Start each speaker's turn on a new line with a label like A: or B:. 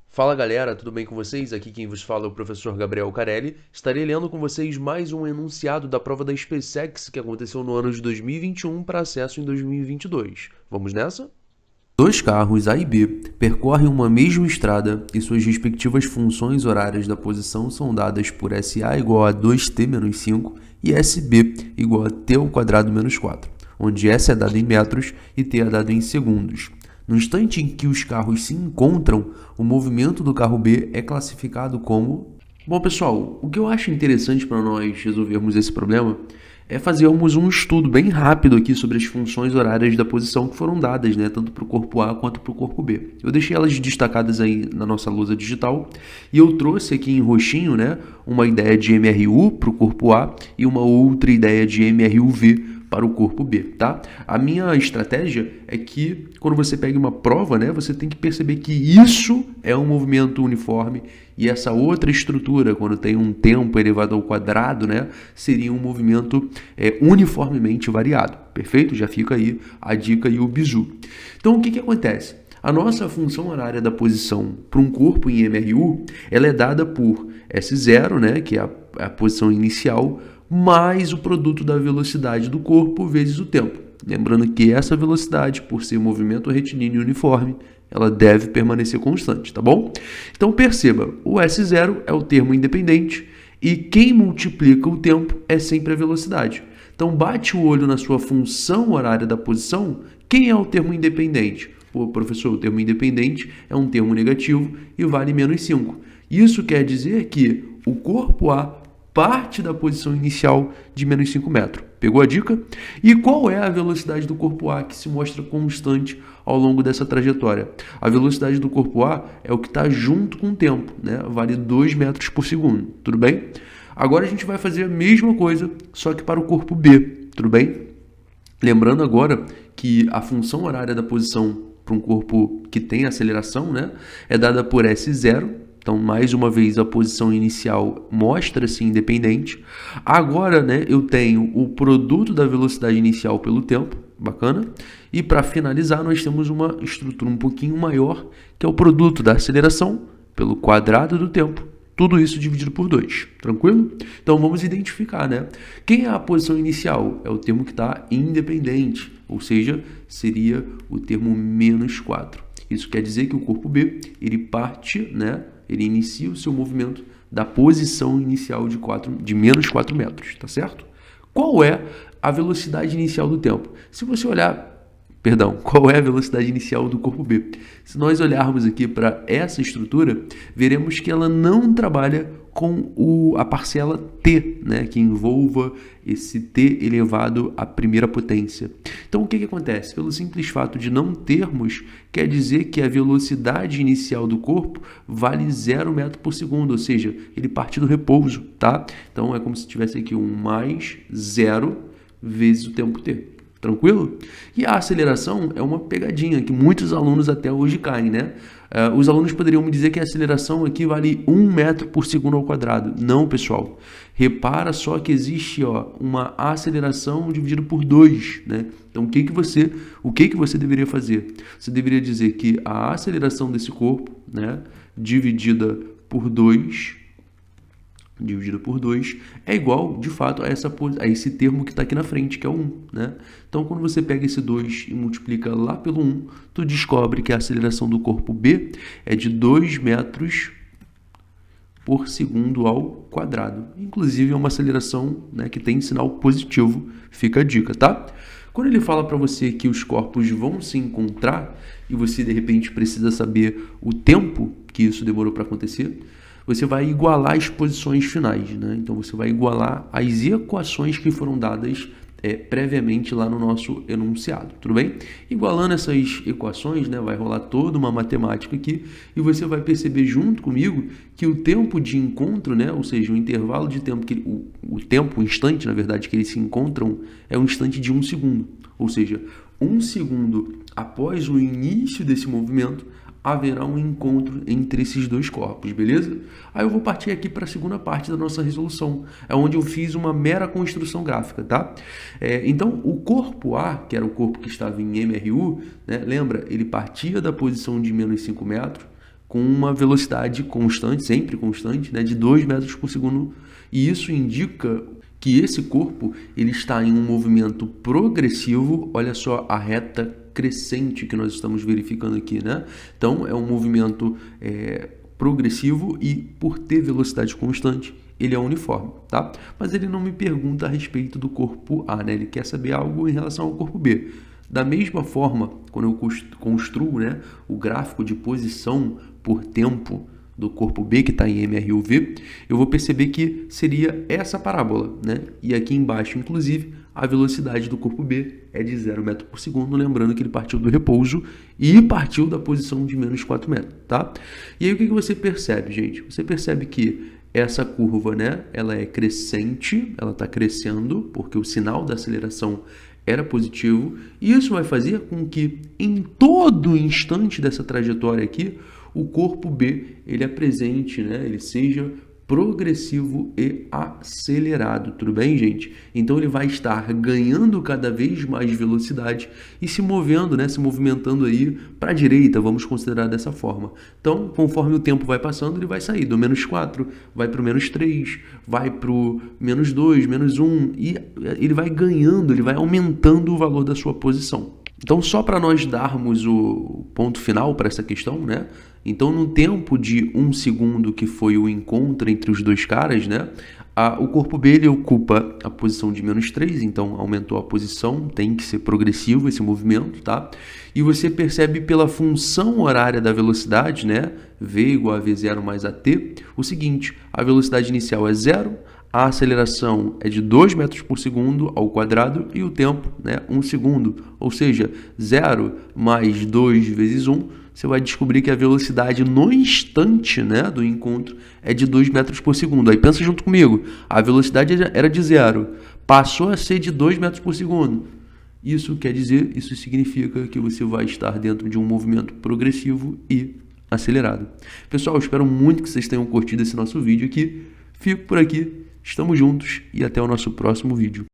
A: Fala galera, tudo bem com vocês? Aqui quem vos fala é o professor Gabriel Carelli. Estarei lendo com vocês mais um enunciado da prova da SpaceX que aconteceu no ano de 2021 para acesso em 2022. Vamos nessa? Dois carros A e B percorrem uma mesma estrada e suas respectivas funções horárias da posição são dadas por SA igual a 2t menos 5 e SB igual a t ao quadrado menos 4, onde S é dado em metros e t é dado em segundos. No instante em que os carros se encontram, o movimento do carro B é classificado como... Bom, pessoal, o que eu acho interessante para nós resolvermos esse problema é fazermos um estudo bem rápido aqui sobre as funções horárias da posição que foram dadas, né, tanto para o corpo A quanto para o corpo B. Eu deixei elas destacadas aí na nossa lousa digital e eu trouxe aqui em roxinho, né, uma ideia de MRU para o corpo A e uma outra ideia de MRUV para o corpo B, tá? A minha estratégia é que quando você pega uma prova, né, você tem que perceber que isso é um movimento uniforme e essa outra estrutura, quando tem um tempo elevado ao quadrado, né, seria um movimento uniformemente variado, perfeito? Já fica aí a dica e o bizu. Então, o que acontece? A nossa função horária da posição para um corpo em MRU, ela é dada por S0, né, que é a posição inicial, mais o produto da velocidade do corpo vezes o tempo. Lembrando que essa velocidade, por ser movimento retilíneo uniforme, ela deve permanecer constante, tá bom? Então perceba, o S0 é o termo independente e quem multiplica o tempo é sempre a velocidade. Então bate o olho na sua função horária da posição, quem é o termo independente? Pô, professor, o termo independente é um termo negativo e vale menos 5. Isso quer dizer que o corpo A parte da posição inicial de menos 5 metros. Pegou a dica? E qual é a velocidade do corpo A que se mostra constante ao longo dessa trajetória? A velocidade do corpo A é o que está junto com o tempo, né? Vale 2 metros por segundo, tudo bem? Agora a gente vai fazer a mesma coisa, só que para o corpo B, tudo bem? Lembrando agora que a função horária da posição para um corpo que tem aceleração, né, é dada por S0. Então, mais uma vez, a posição inicial mostra-se independente. Agora, né, eu tenho o produto da velocidade inicial pelo tempo, bacana. E para finalizar, nós temos uma estrutura um pouquinho maior, que é o produto da aceleração pelo quadrado do tempo. Tudo isso dividido por 2, tranquilo? Então, vamos identificar, né? Quem é a posição inicial? É o termo que está independente, ou seja, seria o termo menos 4. Isso quer dizer que o corpo B, ele parte, né? Ele inicia o seu movimento da posição inicial de menos 4 metros, tá certo? Qual é a velocidade inicial do tempo? Se você olhar, qual é a velocidade inicial do corpo B? Se nós olharmos aqui para essa estrutura, veremos que ela não trabalha com a parcela t, né, que envolva esse t elevado à primeira potência. Então, o que acontece? Pelo simples fato de não termos, quer dizer que a velocidade inicial do corpo vale 0 metro por segundo, ou seja, ele parte do repouso, tá? Então, é como se tivesse aqui um mais 0 vezes o tempo t. Tranquilo? E a aceleração é uma pegadinha que muitos alunos até hoje caem, né? Os alunos poderiam me dizer que a aceleração aqui vale 1 metro por segundo ao quadrado. Não, pessoal. Repara só que existe uma aceleração dividido por 2, né? Então, o que você deveria fazer? Você deveria dizer que a aceleração desse corpo, né, dividida por 2 é igual, de fato, a esse termo que está aqui na frente, que é o 1, né? Então, quando você pega esse 2 e multiplica lá pelo 1, tu descobre que a aceleração do corpo B é de 2 metros por segundo ao quadrado. Inclusive, é uma aceleração, né, que tem sinal positivo. Fica a dica, tá? Quando ele fala para você que os corpos vão se encontrar e você, de repente, precisa saber o tempo que isso demorou para acontecer, você vai igualar as posições finais, né? Então, você vai igualar as equações que foram dadas previamente lá no nosso enunciado, tudo bem? Igualando essas equações, né, vai rolar toda uma matemática aqui e você vai perceber junto comigo que o tempo de encontro, né, ou seja, o intervalo de tempo, o instante, na verdade, que eles se encontram é um instante de 1 segundo, ou seja, 1 segundo após o início desse movimento, haverá um encontro entre esses dois corpos, beleza? Aí eu vou partir aqui para a segunda parte da nossa resolução, é onde eu fiz uma mera construção gráfica, tá? Então, o corpo A, que era o corpo que estava em MRU, né, lembra, ele partia da posição de menos 5 metros com uma velocidade constante, sempre constante, né, de 2 metros por segundo, e isso indica que esse corpo ele está em um movimento progressivo. Olha só a reta crescente que nós estamos verificando aqui, né? Então é um movimento progressivo e por ter velocidade constante ele é uniforme, tá? Mas ele não me pergunta a respeito do corpo A, né? Ele quer saber algo em relação ao corpo B. Da mesma forma, quando eu construo, né, o gráfico de posição por tempo do corpo B, que está em MRUV, eu vou perceber que seria essa parábola, né? E aqui embaixo, inclusive, a velocidade do corpo B é de 0 metro por segundo, lembrando que ele partiu do repouso e partiu da posição de menos 4 metros, tá? E aí o que você percebe, gente? Você percebe que essa curva, né, ela é crescente, ela está crescendo, porque o sinal da aceleração era positivo, e isso vai fazer com que em todo instante dessa trajetória aqui, o corpo B ele apresente, né, ele seja progressivo e acelerado, tudo bem, gente? Então ele vai estar ganhando cada vez mais velocidade e se movendo, né, se movimentando aí para a direita, vamos considerar dessa forma. Então, conforme o tempo vai passando, ele vai sair do menos 4, vai para o menos 3, vai para o menos 2, menos 1, e ele vai ganhando, ele vai aumentando o valor da sua posição. Então, só para nós darmos o ponto final para essa questão, né? Então, no tempo de 1 segundo que foi o encontro entre os dois caras, né? O corpo B ele ocupa a posição de menos 3, então aumentou a posição, tem que ser progressivo esse movimento, tá? E você percebe pela função horária da velocidade, né? V igual a V0 mais AT, o seguinte, a velocidade inicial é 0, a aceleração é de 2 metros por segundo ao quadrado e o tempo, né, 1 segundo. Ou seja, 0 mais 2 vezes 1, você vai descobrir que a velocidade no instante, né, do encontro é de 2 metros por segundo. Aí pensa junto comigo, a velocidade era de 0, passou a ser de 2 metros por segundo. Isso quer dizer, isso significa que você vai estar dentro de um movimento progressivo e acelerado. Pessoal, eu espero muito que vocês tenham curtido esse nosso vídeo aqui. Fico por aqui. Estamos juntos e até o nosso próximo vídeo.